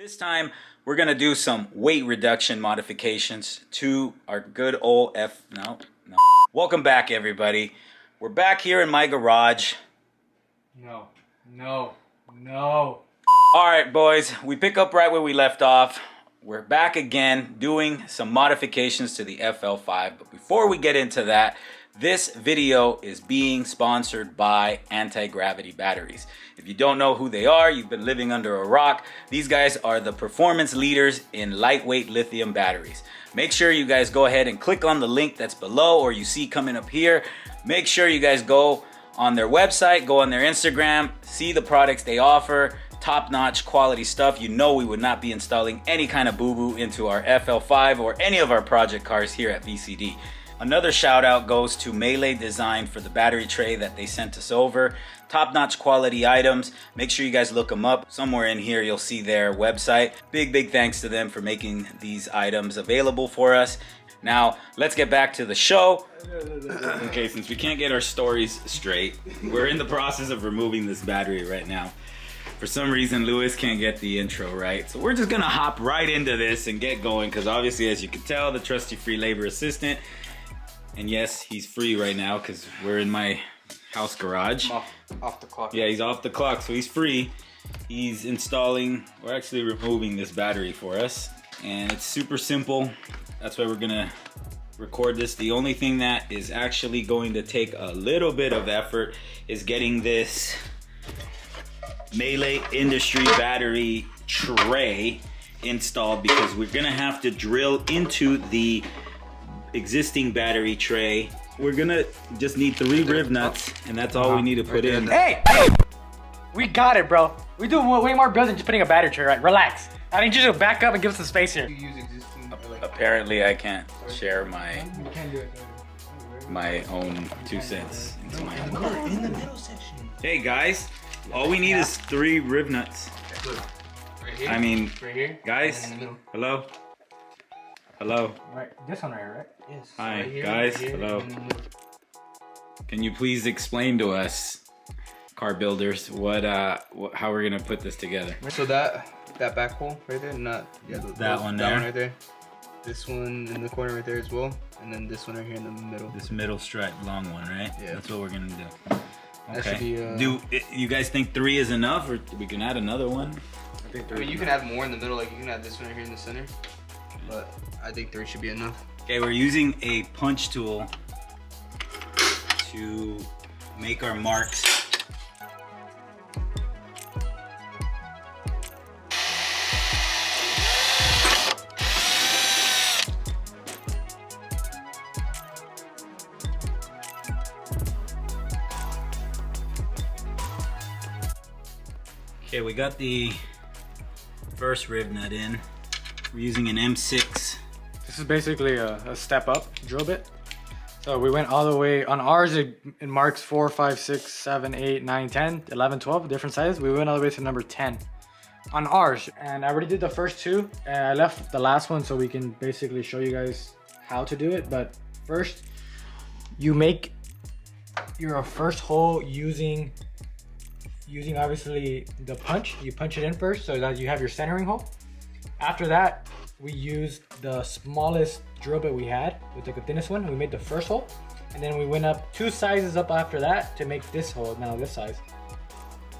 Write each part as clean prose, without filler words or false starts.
This time, we're gonna do some weight reduction modifications to our good old no. Welcome back, everybody. We're back here in my garage. No. All right, boys, we pick up right where we left off. We're back again doing some modifications to the FL5. But before we get into that, this video is being sponsored by Antigravity batteries. If you don't know who they are, you've been living under a rock. These guys are the performance leaders in lightweight lithium batteries. Make sure you guys go ahead and click on the link that's below or you see coming up here. Make sure you guys go on their website, go on their Instagram, see the products they offer. Top-notch quality stuff. You know we would not be installing any kind of boo-boo into our FL5 or any of our project cars here at VCD. Another shout out goes to Mele Design for the battery tray that they sent us over. Top-notch quality items. Make sure you guys look them up. Somewhere in here you'll see their website. Big thanks to them for making these items available for us. Now, let's get back to the show. Okay, since we can't get our stories straight, we're in the process of removing this battery right now. For some reason, Lewis can't get the intro right. So we're just gonna hop right into this and get going because obviously, as you can tell, the trusty free labor assistant. And yes, he's free right now because we're in my house garage. Off the clock. Yeah, he's off the clock, so he's free. He's installing, we're actually removing this battery for us. And it's super simple. That's why we're gonna record this. The only thing that is actually going to take a little bit of effort is getting this Mele Industry battery tray installed because we're gonna have to drill into the existing battery tray. We're gonna just need 3 rib nuts and that's all we need to put in. Hey! We got it, bro. We do way more build than just putting a battery tray, right? Relax. I need you to back up and give us some space here. Apparently I can't share my own 2 cents into my own car. In the middle section. Hey guys, all we need is 3 rib nuts. Right here? I mean, right here? guys, hello? Hello? Right, this one right, right? Yes. Hi, right here, guys, right here, hello. Can you please explain to us, car builders, how we're gonna put this together? So that back hole right there, not that one right there. This one in the corner right there as well, and then this one right here in the middle. This middle stripe, long one, right? Yeah. That's what we're gonna do. That should be, you guys think 3 is enough, or we can add another one? I think 3. I mean, you can add more in the middle, like you can add this one right here in the center, but I think 3 should be enough. Okay, we're using a punch tool to make our marks. Okay, we got the first rib nut in. We're using an M6. This is basically a step up drill bit. So we went all the way, on ours it marks 4, 5, 6, 7, 8, 9, 10, 11, 12, different sizes. We went all the way to number 10 on ours. And I already did the first 2. And I left the last one so we can basically show you guys how to do it. But first, you make your first hole using obviously the punch. You punch it in first so that you have your centering hole. After that, we used the smallest drill bit we had with the thinnest one. We made the first hole, and then we went up 2 sizes up after that to make this hole now this size.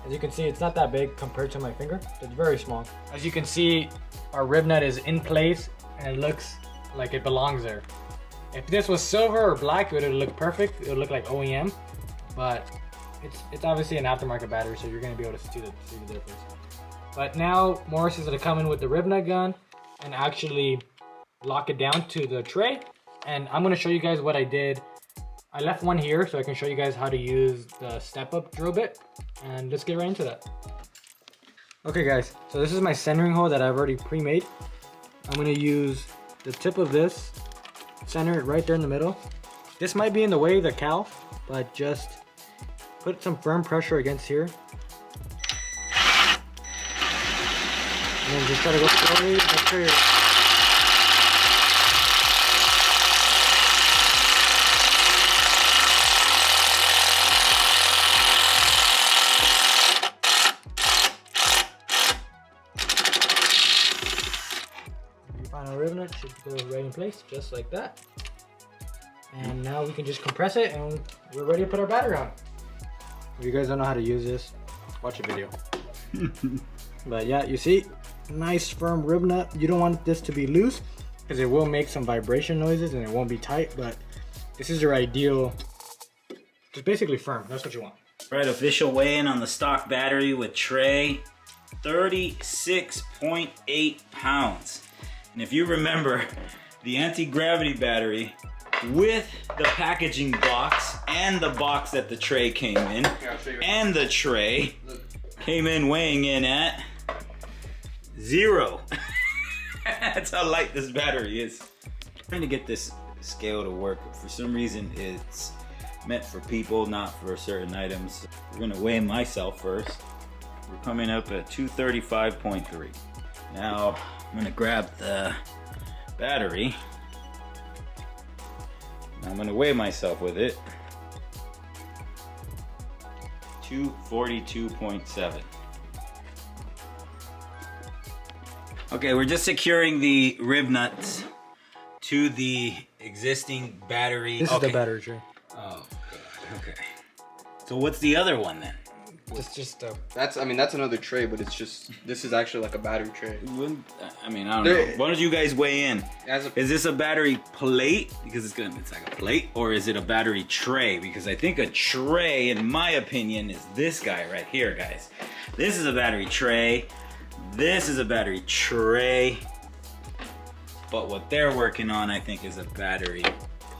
As you can see, it's not that big compared to my finger. It's very small. As you can see, our rib nut is in place and it looks like it belongs there. If this was silver or black, it would look perfect. It would look like OEM, but it's obviously an aftermarket battery, so you're gonna be able to see the difference. But now Morris is gonna come in with the rib nut gun and actually lock it down to the tray. And I'm gonna show you guys what I did. I left one here so I can show you guys how to use the step up drill bit. And let's get right into that. Okay guys, so this is my centering hole that I've already pre-made. I'm gonna use the tip of this, center it right there in the middle. This might be in the way of the cowl, but just put some firm pressure against here. And then just try to go slowly, make sure you're... rib nut should go right in place, just like that. And now we can just compress it and we're ready to put our battery on. If you guys don't know how to use this, watch a video. But yeah, you see, nice firm rib nut. You don't want this to be loose because it will make some vibration noises and it won't be tight, but this is your ideal, just basically firm. That's what you want. Right, official weigh-in on the stock battery with tray, 36.8 pounds. And if you remember, the anti-gravity battery with the packaging box and the box that the tray came in, and the tray came in weighing in at 0. That's how light this battery is. I'm trying to get this scale to work. For some reason, it's meant for people, not for certain items. We're gonna weigh myself first. We're coming up at 235.3. Now, I'm gonna grab the battery. I'm gonna weigh myself with it. 242.7. Okay, we're just securing the rib nuts to the existing battery. This is the battery tray. Oh, God. Okay. So what's the other one then? That's another tray, but it's just, this is actually like a battery tray. I mean, I don't know. Why don't you guys weigh in? Is this a battery plate? Because it's like a plate, or is it a battery tray? Because I think a tray, in my opinion, is this guy right here, guys. This is a battery tray. This is a battery tray. But what they're working on, I think, is a battery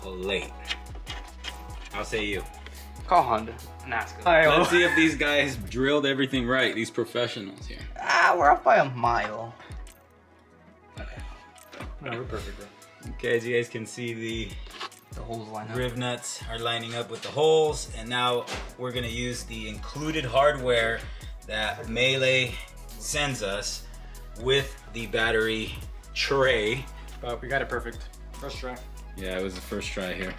plate. I'll say you. Call Honda. Ask Let's see if these guys drilled everything right, these professionals here. We're off by a mile. Okay. No, we're perfect, bro. Okay, as you guys can see, the holes line up. rib nuts are lining up with the holes, and now we're gonna use the included hardware that Mele sends us with the battery tray. But we got it perfect. First try. Yeah, it was the first try here.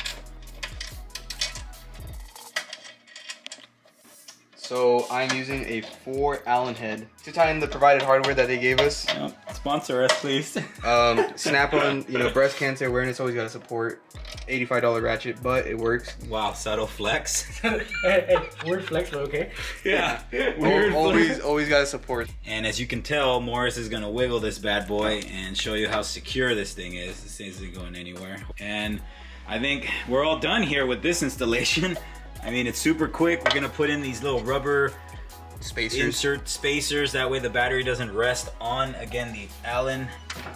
So I'm using a 4 Allen head to tie in the provided hardware that they gave us. Yep. Sponsor us, please. Snap-on, breast cancer awareness always gotta support. $85 ratchet, but it works. Wow, subtle flex. hey, word flex, but okay. Yeah. Weird Always gotta support. And as you can tell, Morris is gonna wiggle this bad boy and show you how secure this thing is. This thing isn't going anywhere. And I think we're all done here with this installation. I mean, it's super quick. We're gonna put in these little rubber insert spacers. That way the battery doesn't rest on, again, the Allen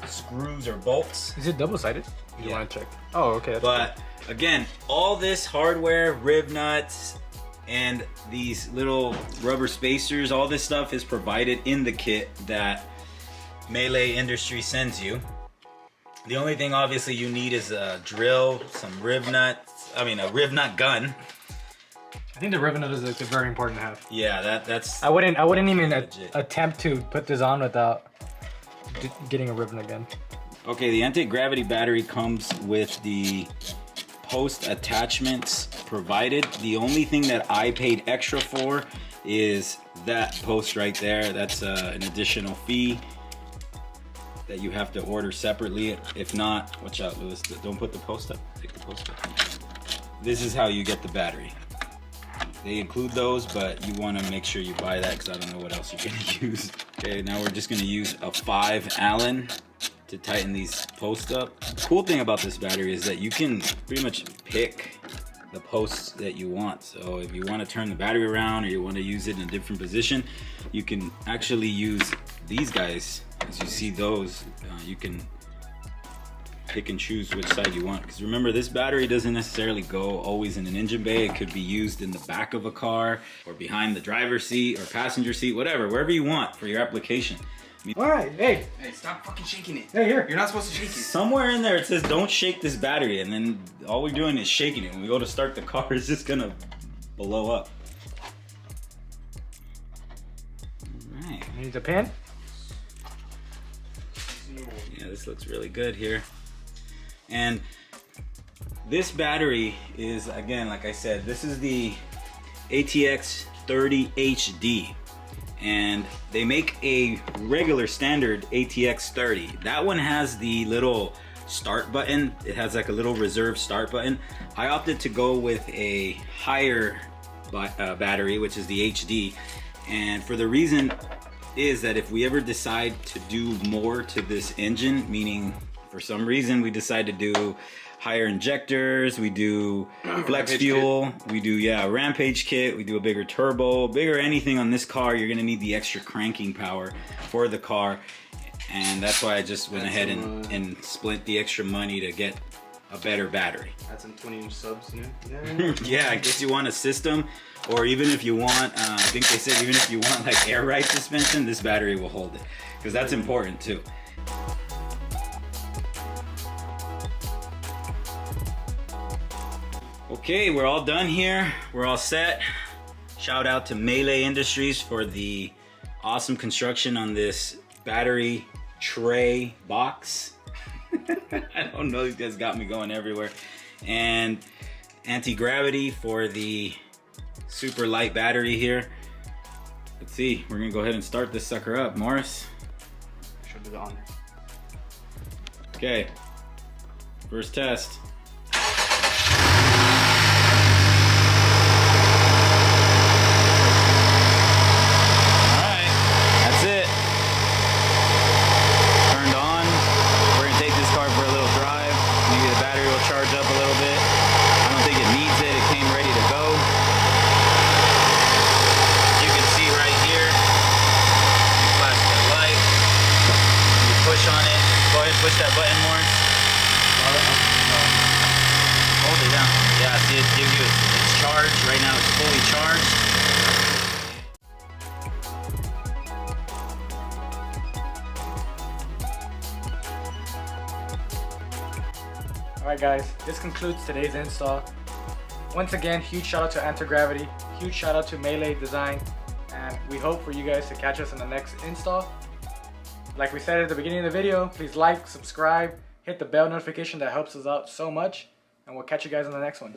screws or bolts. Is it double-sided? You want to check? Oh, okay. But again, all this hardware, rib nuts, and these little rubber spacers, all this stuff is provided in the kit that Mele Industries sends you. The only thing obviously you need is a drill, some rib nuts, a rib nut gun. I think the rib nut is very important to have. Yeah, that's. I wouldn't even attempt to put this on without getting a rib nut gun. Okay, the anti-gravity battery comes with the post attachments provided. The only thing that I paid extra for is that post right there. That's an additional fee that you have to order separately. If not, watch out, Lewis. Don't put the post up. Take the post up. This is how you get the battery. They include those, but you want to make sure you buy that because I don't know what else you're going to use. Okay, now we're just going to use a 5 Allen to tighten these posts up. The cool thing about this battery is that you can pretty much pick the posts that you want. So if you want to turn the battery around or you want to use it in a different position, you can actually use these guys. As you see those, you can pick and choose which side you want. Because remember, this battery doesn't necessarily go always in an engine bay. It could be used in the back of a car or behind the driver's seat or passenger seat, whatever, wherever you want for your application. All right, hey, stop fucking shaking it. Hey, here. You're not supposed to shake it. Somewhere in there it says don't shake this battery, and then all we're doing is shaking it. When we go to start the car, it's just gonna blow up. All right. Need a pen? Yeah, this looks really good here. And this battery is, again, like I said, this is the ATX-30HD. and they make a regular standard ATX-30. That one has the little start button. It has like a little reserve start button. I opted to go with a higher battery, which is the HD, and for the reason is that if we ever decide to do more to this engine, meaning for some reason we decide to do higher injectors, we do flex fuel, we do rampage kit, we do a bigger turbo, bigger anything on this car, you're gonna need the extra cranking power for the car, and that's why I just went ahead and split the extra money to get a better battery. That's some 20-inch subs, you know? Yeah, I guess you want a system, or even if you want, I think they said even if you want like air ride suspension, this battery will hold it, because that's important too. Okay, we're all done here. We're all set. Shout out to Mele Industries for the awesome construction on this battery tray box. I don't know, these guys got me going everywhere. And Antigravity for the super light battery here. Let's see, we're gonna go ahead and start this sucker up. Morris? Should do the honor. Okay, first test. Push that button more. Hold it down. Yeah, see, it gives you it's charged. Right now it's fully charged. Alright guys, this concludes today's install. Once again, huge shout out to Antigravity, huge shout out to Mele Design, and we hope for you guys to catch us in the next install. Like we said at the beginning of the video, please like, subscribe, hit the bell notification, that helps us out so much, and we'll catch you guys in the next one.